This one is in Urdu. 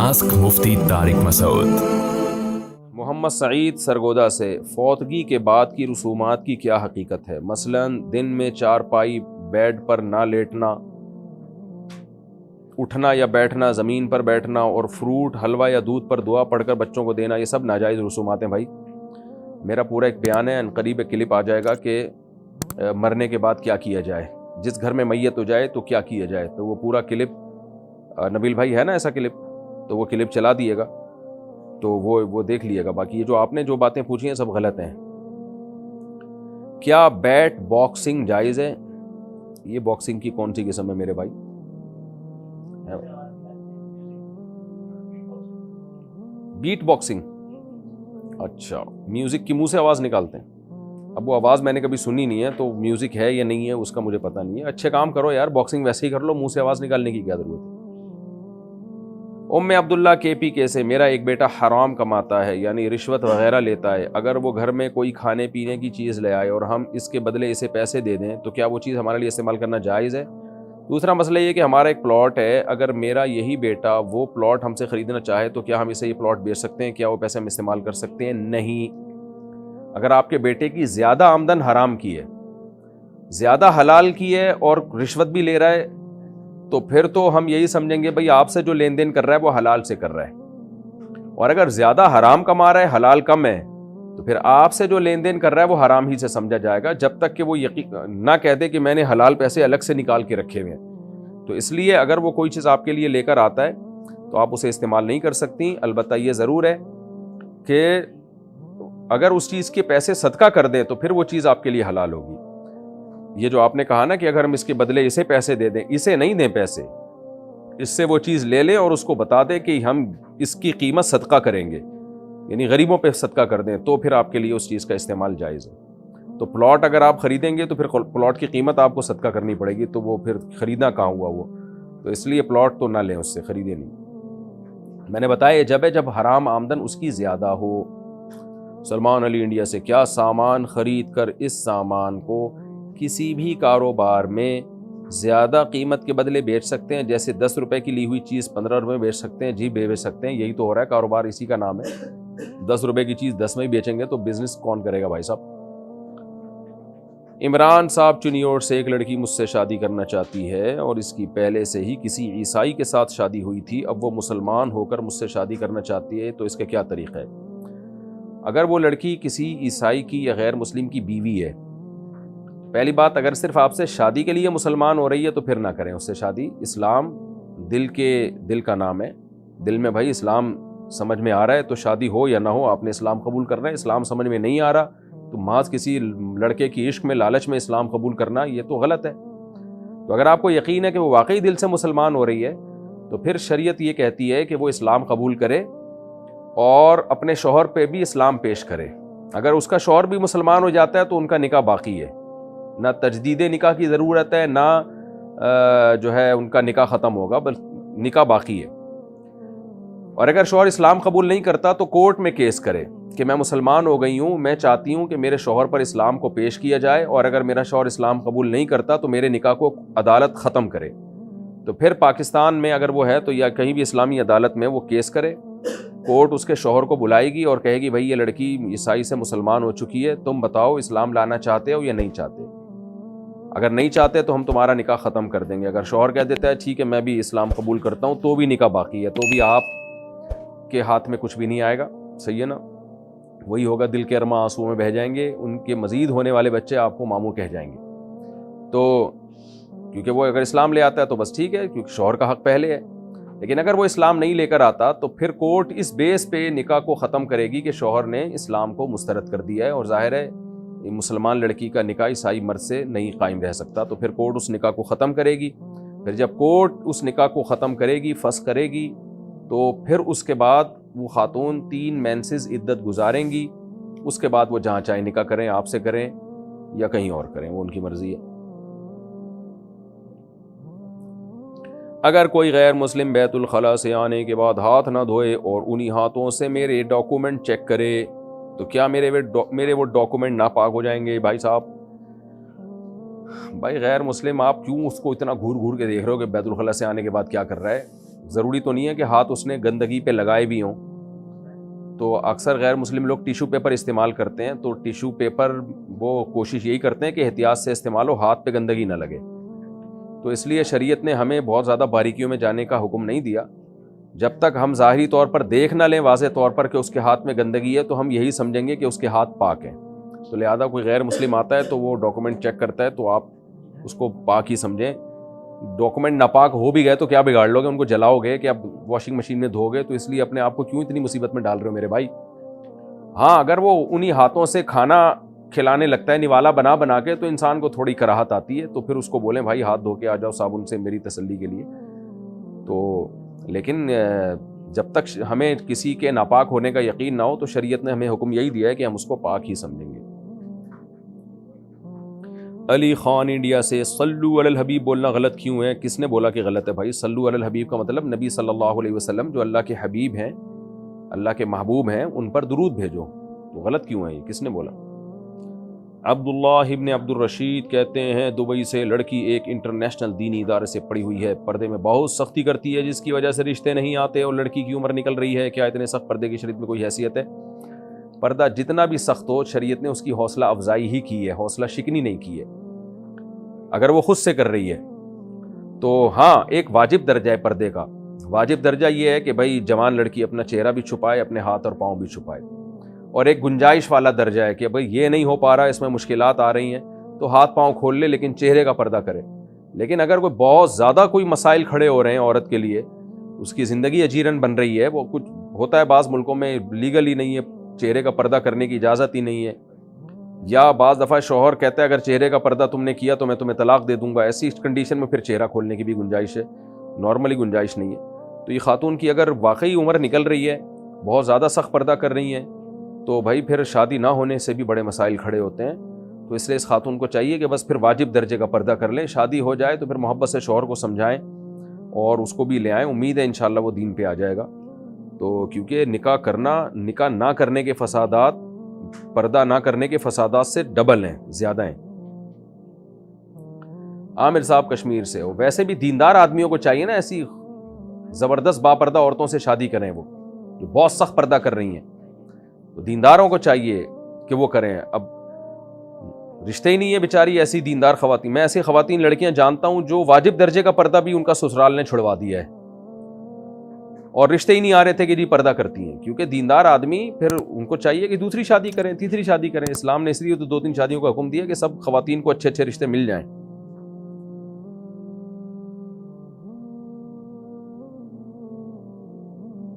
آسک مفتی طارق مسعود۔ محمد سعید سرگودا سے فوتگی کے بعد کی رسومات کی کیا حقیقت ہے؟ مثلاً دن میں چارپائی بیڈ پر نہ لیٹنا، اٹھنا یا بیٹھنا، زمین پر بیٹھنا، اور فروٹ، حلوہ یا دودھ پر دعا پڑھ کر بچوں کو دینا، یہ سب ناجائز رسومات ہیں۔ بھائی میرا پورا ایک بیان ہے، قریب ایک کلپ آ جائے گا کہ مرنے کے بعد کیا کیا جائے، جس گھر میں میت ہو جائے تو کیا کیا جائے، تو وہ پورا کلپ نبیل بھائی ہے نا ایسا کلپ، تو وہ کلپ چلا دیے گا تو وہ دیکھ لیے گا۔ باقی یہ جو آپ نے جو باتیں پوچھی ہیں سب غلط ہیں۔ کیا بیٹ باکسنگ جائز ہے؟ یہ باکسنگ کی کون سی قسم ہے میرے بھائی؟ بیٹ باکسنگ، اچھا، میوزک کی منہ سے آواز نکالتے ہیں۔ اب وہ آواز میں نے کبھی سنی نہیں ہے، تو میوزک ہے یا نہیں ہے اس کا مجھے پتہ نہیں ہے۔ اچھے کام کرو یار، باکسنگ ویسے ہی کر لو، منہ سے آواز نکالنے کی کیا ضرورت ہے؟ ام عبداللہ کے پی کے سے، میرا ایک بیٹا حرام کماتا ہے، یعنی رشوت وغیرہ لیتا ہے، اگر وہ گھر میں کوئی کھانے پینے کی چیز لے آئے اور ہم اس کے بدلے اسے پیسے دے دیں تو کیا وہ چیز ہمارے لیے استعمال کرنا جائز ہے؟ دوسرا مسئلہ یہ کہ ہمارا ایک پلاٹ ہے، اگر میرا یہی بیٹا وہ پلاٹ ہم سے خریدنا چاہے تو کیا ہم اسے یہ پلاٹ بیچ سکتے ہیں؟ کیا وہ پیسے ہم استعمال کر سکتے ہیں؟ نہیں۔ اگر آپ کے بیٹے کی زیادہ آمدن حرام کی ہے، زیادہ حلال کی ہے اور رشوت بھی لے رہا ہے، تو پھر تو ہم یہی سمجھیں گے بھئی آپ سے جو لین دین کر رہا ہے وہ حلال سے کر رہا ہے، اور اگر زیادہ حرام کما رہا ہے، حلال کم ہے، تو پھر آپ سے جو لین دین کر رہا ہے وہ حرام ہی سے سمجھا جائے گا، جب تک کہ وہ یقین نہ کہہ دے کہ میں نے حلال پیسے الگ سے نکال کے رکھے ہوئے ہیں۔ تو اس لیے اگر وہ کوئی چیز آپ کے لیے لے کر آتا ہے تو آپ اسے استعمال نہیں کر سکتی۔ البتہ یہ ضرور ہے کہ اگر اس چیز کے پیسے صدقہ کر دیں تو پھر وہ چیز آپ کے لیے حلال ہوگی۔ یہ جو آپ نے کہا نا کہ اگر ہم اس کے بدلے اسے پیسے دے دیں، اسے نہیں دیں پیسے، اس سے وہ چیز لے لیں اور اس کو بتا دیں کہ ہم اس کی قیمت صدقہ کریں گے، یعنی غریبوں پہ صدقہ کر دیں، تو پھر آپ کے لیے اس چیز کا استعمال جائز ہے۔ تو پلاٹ اگر آپ خریدیں گے تو پھر پلاٹ کی قیمت آپ کو صدقہ کرنی پڑے گی، تو وہ پھر خریدنا کہاں ہوا وہ؟ تو اس لیے پلاٹ تو نہ لیں، اس سے خریدیں نہیں۔ میں نے بتایا جب ہے جب حرام آمدن اس کی زیادہ ہو۔ سلمان علی انڈیا سے، کیا سامان خرید کر اس سامان کو کسی بھی کاروبار میں زیادہ قیمت کے بدلے بیچ سکتے ہیں؟ جیسے 10 روپے کی لی ہوئی چیز 15 روپے بیچ سکتے ہیں؟ جی بیچ سکتے ہیں، یہی تو ہو رہا ہے، کاروبار اسی کا نام ہے۔ 10 روپے کی چیز 10 میں ہی بیچیں گے تو بزنس کون کرے گا بھائی صاحب؟ عمران صاحب چنیوڑ سے، ایک لڑکی مجھ سے شادی کرنا چاہتی ہے اور اس کی پہلے سے ہی کسی عیسائی کے ساتھ شادی ہوئی تھی، اب وہ مسلمان ہو کر مجھ سے شادی کرنا چاہتی ہے، تو اس کا کیا طریقہ ہے؟ اگر وہ لڑکی کسی عیسائی کی یا غیر مسلم کی بیوی ہے، پہلی بات اگر صرف آپ سے شادی کے لیے مسلمان ہو رہی ہے تو پھر نہ کریں اس سے شادی۔ اسلام دل کا نام ہے، دل میں بھائی اسلام سمجھ میں آ رہا ہے تو شادی ہو یا نہ ہو، آپ نے اسلام قبول کرنا ہے۔ اسلام سمجھ میں نہیں آ رہا تو محض کسی لڑکے کی عشق میں، لالچ میں اسلام قبول کرنا، یہ تو غلط ہے۔ تو اگر آپ کو یقین ہے کہ وہ واقعی دل سے مسلمان ہو رہی ہے تو پھر شریعت یہ کہتی ہے کہ وہ اسلام قبول کرے اور اپنے شوہر پہ بھی اسلام پیش کرے۔ اگر اس کا شوہر بھی مسلمان ہو جاتا ہے تو ان کا نکاح باقی ہے، نہ تجدید نکاح کی ضرورت ہے، نہ جو ہے ان کا نکاح ختم ہوگا، بس نکاح باقی ہے۔ اور اگر شوہر اسلام قبول نہیں کرتا تو کورٹ میں کیس کرے کہ میں مسلمان ہو گئی ہوں، میں چاہتی ہوں کہ میرے شوہر پر اسلام کو پیش کیا جائے، اور اگر میرا شوہر اسلام قبول نہیں کرتا تو میرے نکاح کو عدالت ختم کرے۔ تو پھر پاکستان میں اگر وہ ہے تو یا کہیں بھی اسلامی عدالت میں وہ کیس کرے، کورٹ اس کے شوہر کو بلائے گی اور کہے گی بھائی یہ لڑکی عیسائی سے مسلمان ہو چکی ہے، تم بتاؤ اسلام لانا چاہتے ہو یا نہیں چاہتے؟ اگر نہیں چاہتے تو ہم تمہارا نکاح ختم کر دیں گے۔ اگر شوہر کہہ دیتا ہے ٹھیک ہے میں بھی اسلام قبول کرتا ہوں، تو بھی نکاح باقی ہے، تو بھی آپ کے ہاتھ میں کچھ بھی نہیں آئے گا، صحیح ہے نا؟ وہی ہوگا، دل کے ارماں آنسوؤں میں بہہ جائیں گے، ان کے مزید ہونے والے بچے آپ کو ماموں کہہ جائیں گے۔ تو کیونکہ وہ اگر اسلام لے آتا ہے تو بس ٹھیک ہے، کیونکہ شوہر کا حق پہلے ہے، لیکن اگر وہ اسلام نہیں لے کر آتا تو پھر کورٹ اس بیس پہ نکاح کو ختم کرے گی کہ شوہر نے اسلام کو مسترد کر دیا ہے، اور ظاہر ہے مسلمان لڑکی کا نکاح عیسائی مرد سے نہیں قائم رہ سکتا، تو پھر کورٹ اس نکاح کو ختم کرے گی۔ پھر جب کورٹ اس نکاح کو ختم کرے گی، فسخ کرے گی، تو پھر اس کے بعد وہ خاتون 3 مینسز عدت گزاریں گی، اس کے بعد وہ جہاں چاہے نکاح کریں، آپ سے کریں یا کہیں اور کریں، وہ ان کی مرضی ہے۔ اگر کوئی غیر مسلم بیت الخلاء سے آنے کے بعد ہاتھ نہ دھوئے اور انہی ہاتھوں سے میرے ڈاکومنٹ چیک کرے تو کیا میرے وہ ڈاکومنٹ ناپاک ہو جائیں گے؟ بھائی صاحب، بھائی غیر مسلم آپ کیوں اس کو اتنا گھور گھور کے دیکھ رہے ہو کہ بیت الخلاء سے آنے کے بعد کیا کر رہا ہے؟ ضروری تو نہیں ہے کہ ہاتھ اس نے گندگی پہ لگائے بھی ہوں. تو اکثر غیر مسلم لوگ ٹیشو پیپر استعمال کرتے ہیں, تو ٹیشو پیپر وہ کوشش یہی کرتے ہیں کہ احتیاط سے استعمال ہو, ہاتھ پہ گندگی نہ لگے. تو اس لیے شریعت نے ہمیں بہت زیادہ باریکیوں میں جانے کا حکم نہیں دیا. جب تک ہم ظاہری طور پر دیکھ نہ لیں واضح طور پر کہ اس کے ہاتھ میں گندگی ہے, تو ہم یہی سمجھیں گے کہ اس کے ہاتھ پاک ہیں. تو لہذا کوئی غیر مسلم آتا ہے تو وہ ڈاکومنٹ چیک کرتا ہے تو آپ اس کو پاک ہی سمجھیں. ڈاکومنٹ ناپاک ہو بھی گئے تو کیا بگاڑ لو گے, ان کو جلاؤ گے کہ اب واشنگ مشین میں دھو گے, تو اس لیے اپنے آپ کو کیوں اتنی مصیبت میں ڈال رہے ہو میرے بھائی. ہاں اگر وہ انہی ہاتھوں سے کھانا کھلانے لگتا ہے نوالا بنا بنا کے, تو انسان کو تھوڑی کراہت آتی ہے, تو پھر اس کو بولیں بھائی ہاتھ دھو کے آ جاؤ صابن سے میری تسلی کے لیے. تو لیکن جب تک ہمیں کسی کے ناپاک ہونے کا یقین نہ ہو تو شریعت نے ہمیں حکم یہی دیا ہے کہ ہم اس کو پاک ہی سمجھیں گے. علی خان انڈیا سے صلو علی الحبیب بولنا غلط کیوں ہے؟ کس نے بولا کہ غلط ہے بھائی؟ صلو علی الحبیب کا مطلب نبی صلی اللہ علیہ وسلم جو اللہ کے حبیب ہیں, اللہ کے محبوب ہیں, ان پر درود بھیجو. تو غلط کیوں ہے یہ, کس نے بولا؟ عبداللہ ابن عبد الرشید کہتے ہیں دبئی سے لڑکی ایک انٹرنیشنل دینی ادارے سے پڑھی ہوئی ہے, پردے میں بہت سختی کرتی ہے جس کی وجہ سے رشتے نہیں آتے اور لڑکی کی عمر نکل رہی ہے. کیا اتنے سخت پردے کی شریعت میں کوئی حیثیت ہے؟ پردہ جتنا بھی سخت ہو شریعت نے اس کی حوصلہ افزائی ہی کی ہے, حوصلہ شکنی نہیں کی ہے. اگر وہ خود سے کر رہی ہے تو ہاں ایک واجب درجہ ہے پردے کا. واجب درجہ یہ ہے کہ بھائی جوان لڑکی اپنا چہرہ بھی چھپائے, اپنے ہاتھ اور پاؤں بھی چھپائے. اور ایک گنجائش والا درجہ ہے کہ بھائی یہ نہیں ہو پا رہا, اس میں مشکلات آ رہی ہیں, تو ہاتھ پاؤں کھول لے لیکن چہرے کا پردہ کرے. لیکن اگر کوئی بہت زیادہ کوئی مسائل کھڑے ہو رہے ہیں عورت کے لیے, اس کی زندگی اجیرن بن رہی ہے, وہ کچھ ہوتا ہے بعض ملکوں میں لیگل ہی نہیں ہے, چہرے کا پردہ کرنے کی اجازت ہی نہیں ہے, یا بعض دفعہ شوہر کہتا ہے اگر چہرے کا پردہ تم نے کیا تو میں تمہیں طلاق دے دوں گا. ایسی کنڈیشن میں پھر چہرہ کھولنے کی بھی گنجائش ہے, نارملی گنجائش نہیں ہے. تو یہ خاتون کی اگر واقعی عمر نکل رہی ہے, بہت زیادہ سخت پردہ کر رہی ہیں, تو بھائی پھر شادی نہ ہونے سے بھی بڑے مسائل کھڑے ہوتے ہیں. تو اس لیے اس خاتون کو چاہیے کہ بس پھر واجب درجے کا پردہ کر لیں. شادی ہو جائے تو پھر محبت سے شوہر کو سمجھائیں اور اس کو بھی لے آئیں. امید ہے انشاءاللہ وہ دین پہ آ جائے گا. تو کیونکہ نکاح نہ کرنے کے فسادات پردہ نہ کرنے کے فسادات سے ڈبل ہیں, زیادہ ہیں. عامر صاحب کشمیر سے ہو. ویسے بھی دیندار آدمیوں کو چاہیے نا ایسی زبردست باپردہ عورتوں سے شادی کریں, وہ جو بہت سخت پردہ کر رہی ہیں. تو دینداروں کو چاہیے کہ وہ کریں. اب رشتے ہی نہیں ہے بیچاری ایسی دیندار خواتین. میں ایسی خواتین لڑکیاں جانتا ہوں جو واجب درجے کا پردہ بھی ان کا سسرال نے چھڑوا دیا ہے, اور رشتے ہی نہیں آ رہے تھے کہ جی پردہ کرتی ہیں. کیونکہ دیندار آدمی پھر ان کو چاہیے کہ دوسری شادی کریں, تیسری شادی کریں. اسلام نے اس لیے تو 2-3 شادیوں کا حکم دیا کہ سب خواتین کو اچھے اچھے رشتے مل جائیں.